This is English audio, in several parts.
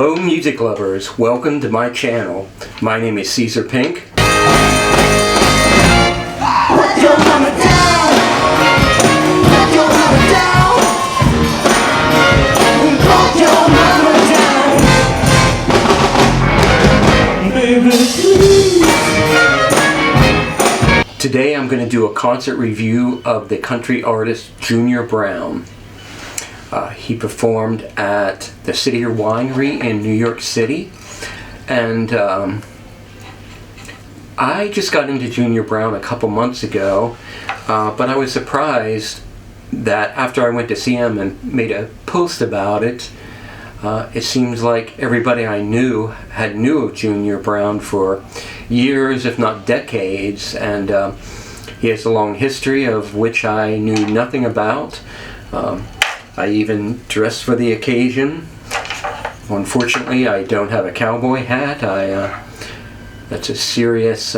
Hello music lovers, welcome to my channel. My name is Caeser Pink. Let your mama down. Let your mama down. Let your mama down. Baby, please. Today I'm going to do a concert review of the country artist Junior Brown. He performed at the City Winery in New York City, and I just got into Junior Brown a couple months ago, but I was surprised that after I went to see him and made a post about it, it seems like everybody I knew knew of Junior Brown for years, if not decades, and he has a long history of which I knew nothing about. I even dressed for the occasion. Unfortunately, I don't have a cowboy hat. That's a serious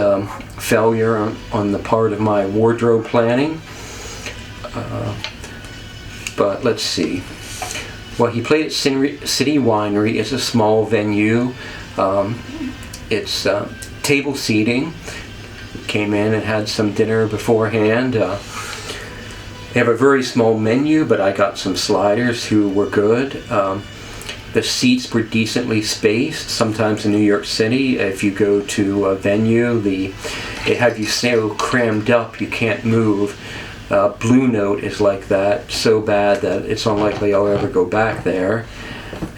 failure on the part of my wardrobe planning. But let's see. Well, he played at City Winery. It's a small venue. It's table seating. Came in and had some dinner beforehand. They have a very small menu, but I got some sliders who were good. The seats were decently spaced. Sometimes in New York City, if you go to a venue, they have you so crammed up you can't move. Blue Note is like that, so bad that it's unlikely I'll ever go back there.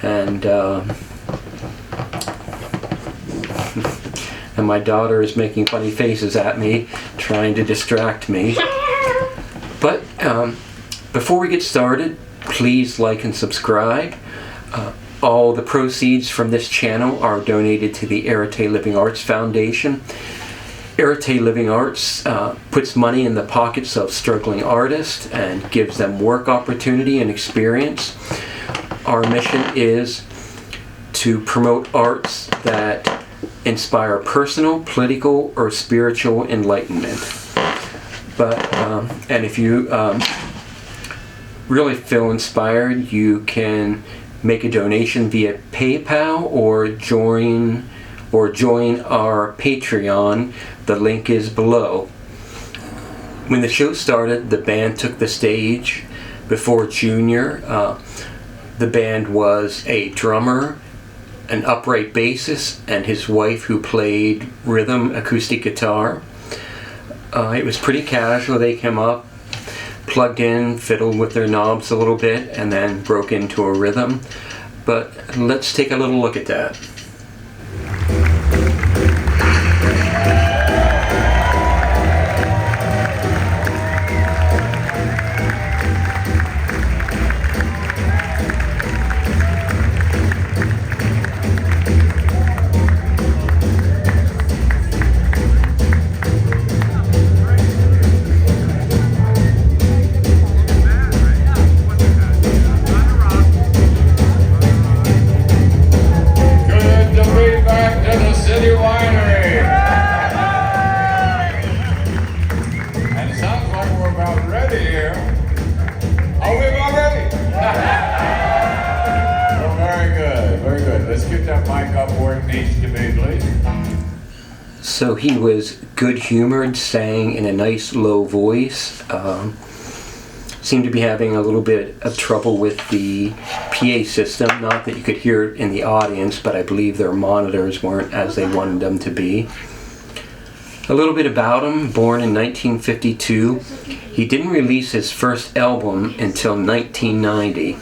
And and my daughter is making funny faces at me, trying to distract me. But before we get started, please like and subscribe. All the proceeds from this channel are donated to the Arete Living Arts Foundation. Arete Living Arts puts money in the pockets of struggling artists and gives them work opportunity and experience. Our mission is to promote arts that inspire personal, political, or spiritual enlightenment. But and if you really feel inspired, you can make a donation via PayPal or join our Patreon. The link is below. When the show started, the band took the stage before Junior. The band was a drummer, an upright bassist, and his wife who played rhythm acoustic guitar. It was pretty casual. They came up, plugged in, fiddled with their knobs a little bit, and then broke into a rhythm. But let's take a little look at that. So he was good-humored, sang in a nice low voice, seemed to be having a little bit of trouble with the PA system, not that you could hear it in the audience, but I believe their monitors weren't as they wanted them to be. A little bit about him: born in 1952, he didn't release his first album until 1990.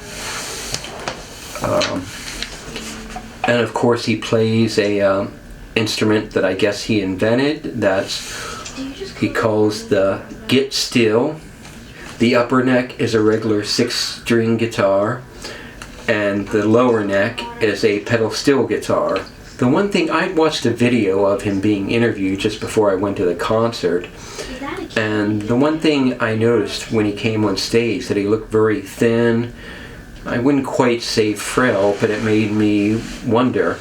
And of course he plays a instrument that I guess he invented. He calls the Get Still. The upper neck is a regular 6-string guitar, and the lower neck is a pedal steel guitar. The one thing, I'd watched a video of him being interviewed just before I went to the concert, and the one thing I noticed when he came on stage, that he looked very thin. I wouldn't quite say frail, but it made me wonder.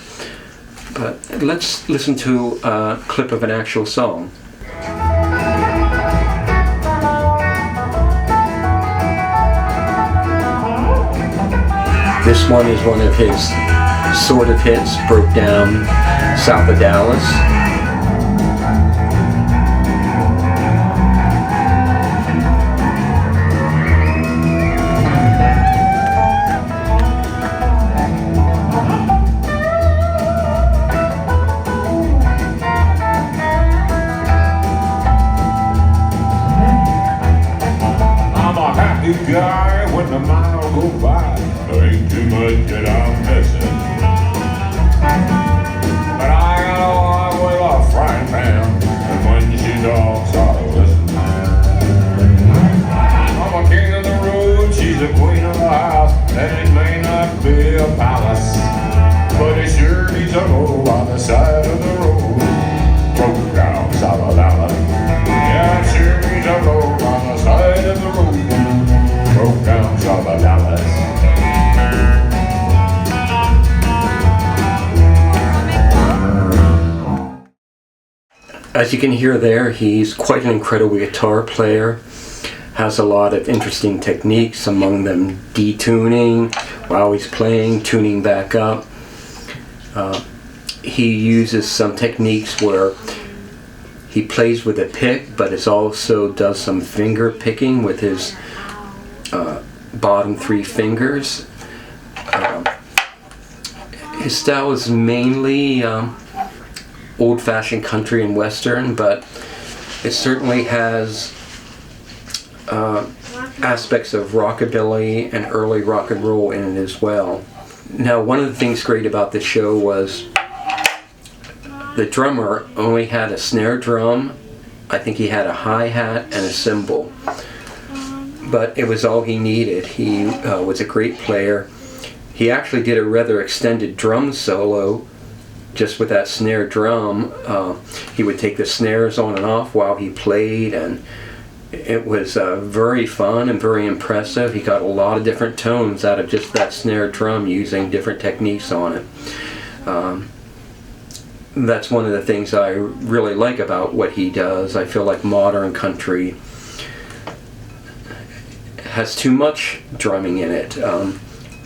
But let's listen to a clip of an actual song. This one is one of his Sort of Hits broke down south of Dallas. Guy, when the mile go by, there ain't too much that I'm missing. But I got a wife with a frying pan, and when she talks, I listen. I'm a king of the road, she's a queen of the house, and it may not be a palace, but it sure needs a road on the side of the road. Broke down south of Dallas. Yeah, it sure needs a road on the side of the road. Broke down south of Dallas. As you can hear there, he's quite an incredible guitar player. Has a lot of interesting techniques, among them detuning while he's playing, tuning back up. He uses some techniques where he plays with a pick, but it also does some finger picking with his bottom three fingers. His style is mainly old-fashioned country and western, but it certainly has aspects of rockabilly and early rock and roll in it as well. Now, one of the things great about this show was the drummer only had a snare drum. I think he had a hi-hat and a cymbal, but it was all he needed. He was a great player. He actually did a rather extended drum solo just with that snare drum. He would take the snares on and off while he played, and it was very fun and very impressive. He got a lot of different tones out of just that snare drum using different techniques on it. That's one of the things I really like about what he does. I feel like modern country has too much drumming in it.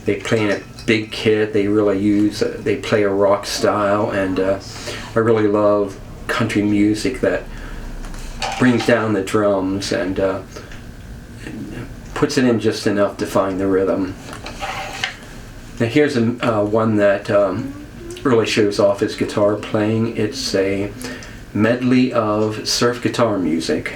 They play in a big kit. They really they play a rock style, and I really love country music that brings down the drums and puts it in just enough to find the rhythm. Now here's one that really shows off his guitar playing. It's a medley of surf guitar music.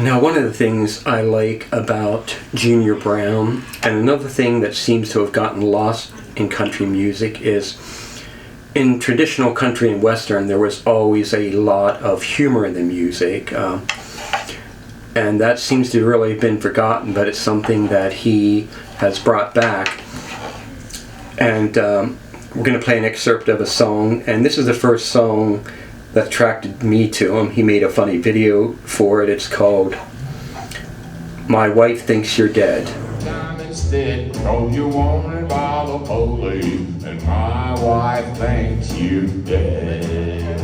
Now, one of the things I like about Junior Brown, and another thing that seems to have gotten lost in country music, is in traditional country and western there was always a lot of humor in the music, and that seems to really have been forgotten, but it's something that he has brought back. And we're going to play an excerpt of a song, and this is the first song that attracted me to him. He made a funny video for it. It's called My Wife Thinks You're Dead. Diamonds instead, 'cause you're wanted by the police, and my wife thinks you're dead.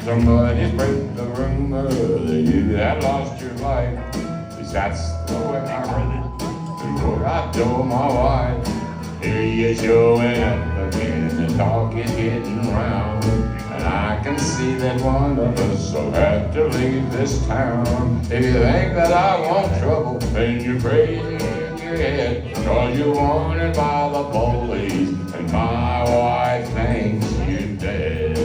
Somebody's break the rumor that you had lost your life. 'Cause that's the way I heard it before I told my wife. Here you're showing up again, the talk is getting round, and I can see that one of us will have to leave this town. If you think that I want trouble, then you're crazy in your head, 'cause you're wanted by the police, and my wife thinks you're dead.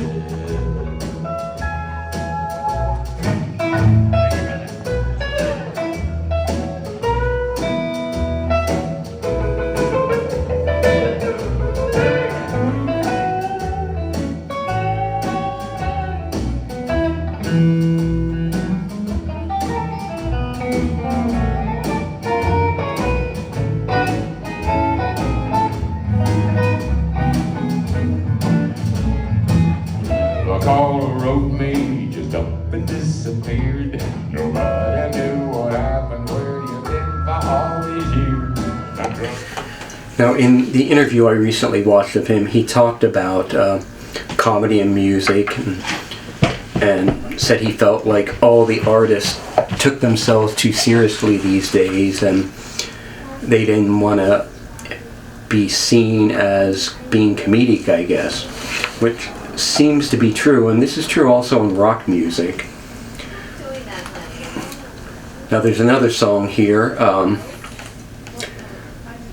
The caller wrote me just up and disappeared. Nobody knew what happened, where you been for all these years. Now, in the interview I recently watched of him, he talked about comedy and music, and said he felt like all the artists took themselves too seriously these days, and they didn't want to be seen as being comedic, I guess, which seems to be true, and this is true also in rock music. Now there's another song here, a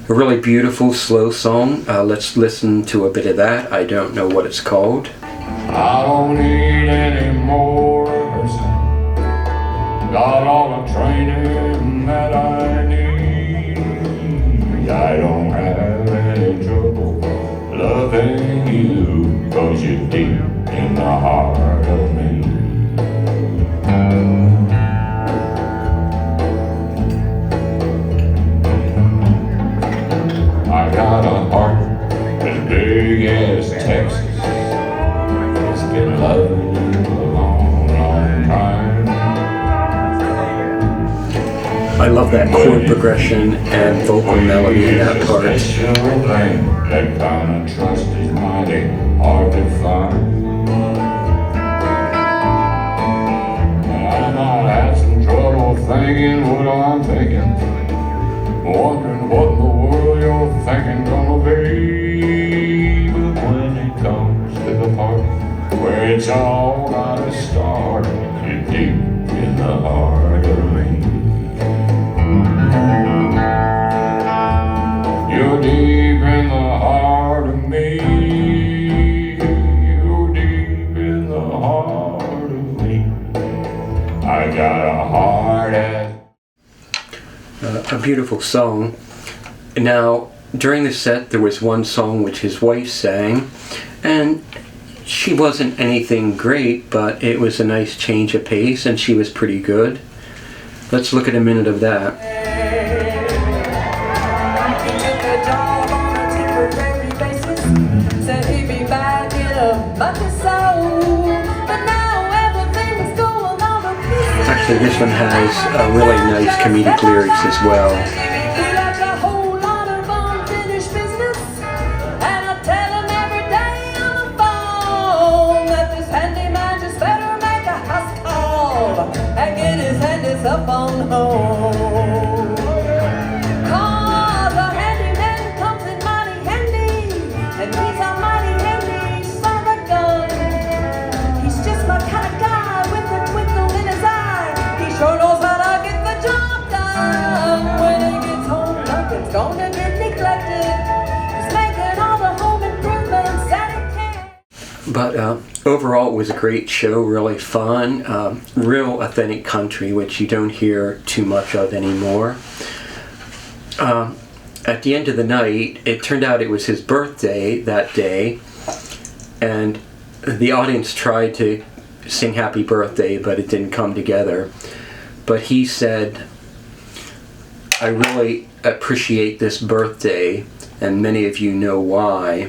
really beautiful slow song. Let's listen to a bit of that. I don't know what it's called. I don't need any more rehearsing. Got all the training that I need. I don't have any trouble loving you, 'cause you're deep in the heart of me. I got a heart as big as Texas. It's been loving you a long, long time. I love that chord progression and vocal melody in that part. Special thing, that kind of trust is mighty hard to find. I might have some trouble thinking what I'm thinking, wondering what in the world you're thinking gonna be. But when it comes to the part where it's all gotta start, you're deep in the heart of me. You're deep in the heart of me. You're deep in the heart of me. I got a heart as A beautiful song. Now, during the set, there was one song which his wife sang, and she wasn't anything great, but it was a nice change of pace, and she was pretty good. Let's look at a minute of that. He took a job on a temporary basis, said he'd be back in a month or so, but now everything's going on a piece. Actually, this one has really nice comedic lyrics as well. He left a whole lot of unfinished business, and I tell him every day on the phone that this handyman just better make a house call and get his handies up on home. 'Cause a handyman comes in mighty handy, and he's a mighty handy son of a gun. He's just my kind of guy with a twinkle in his eye. He sure knows how to get the job done. When he gets home, nothing's gonna get neglected. He's making all the home improvements that he can. But overall, it was a great show, really fun, real authentic country, which you don't hear too much of anymore. At the end of the night, it turned out it was his birthday that day, and the audience tried to sing happy birthday, but it didn't come together. But he said, I really appreciate this birthday, and many of you know why.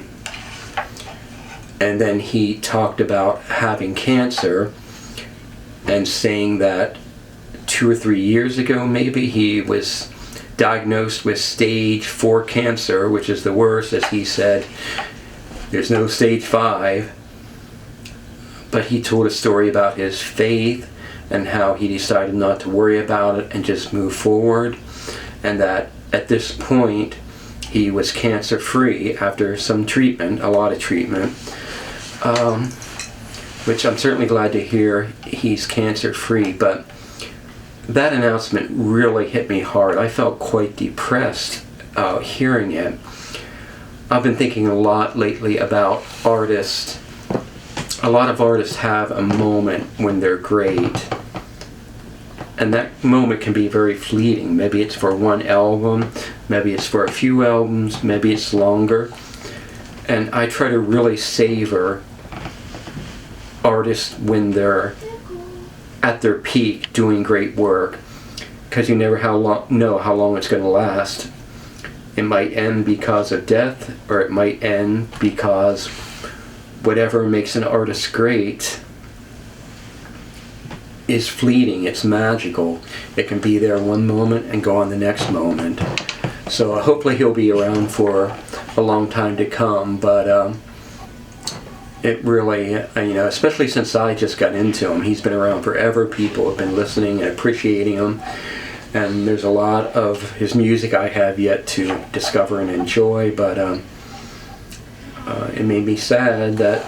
And then he talked about having cancer and saying that 2 or 3 years ago maybe, he was diagnosed with stage 4 cancer, which is the worst, as he said. There's no stage 5. But he told a story about his faith and how he decided not to worry about it and just move forward, and that at this point he was cancer free after some treatment, a lot of treatment, which I'm certainly glad to hear he's cancer free. But that announcement really hit me hard. I felt quite depressed hearing it. I've been thinking a lot lately about artists. A lot of artists have a moment when they're great, and that moment can be very fleeting. Maybe it's for one album, maybe it's for a few albums, maybe it's longer. And I try to really savor artists when they're at their peak doing great work, because you never know how long it's going to last. It might end because of death, or it might end because whatever makes an artist great is fleeting, it's magical. It can be there one moment and go on the next moment. So hopefully he'll be around for a long time to come, but it really, especially since I just got into him, he's been around forever. People have been listening and appreciating him, and there's a lot of his music I have yet to discover and enjoy, but it made me sad that,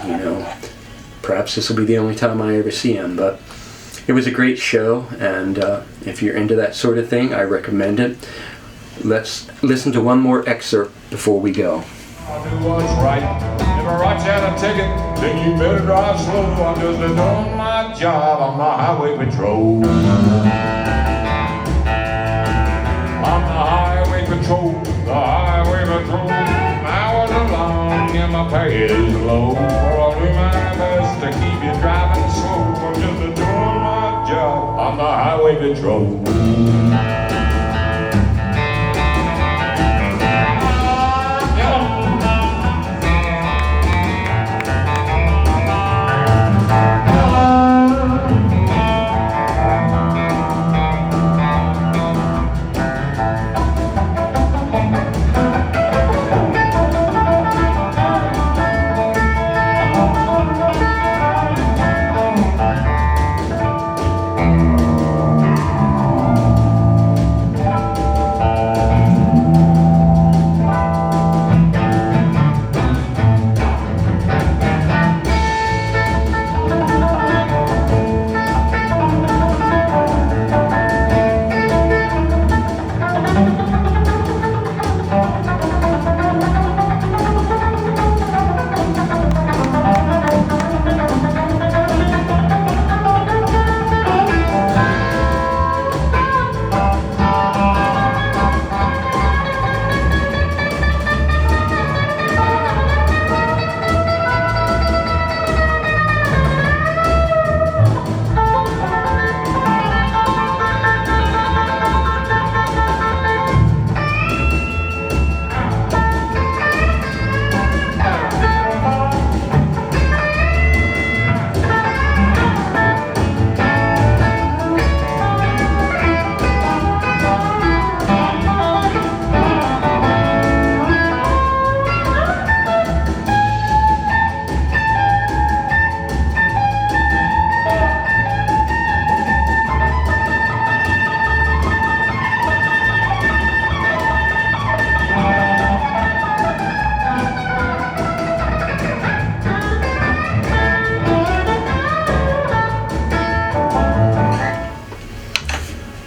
perhaps this will be the only time I ever see him. But it was a great show, and if you're into that sort of thing, I recommend it. Let's listen to one more excerpt before we go. I'll do what's right. If I write you out a ticket, then you better drive slow. I'm just doing my job on the highway patrol. I'm the highway patrol, the highway patrol. Hours are long and my pay is low. I'll do my best to keep you driving slow. I'm just doing my job on the highway patrol.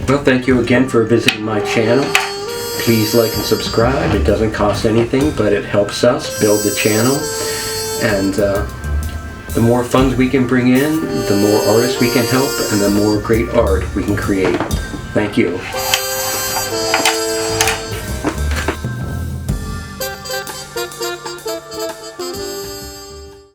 Well, thank you again for visiting my channel. Please like and subscribe. It doesn't cost anything, but it helps us build the channel. And the more funds we can bring in, the more artists we can help, and the more great art we can create. Thank you.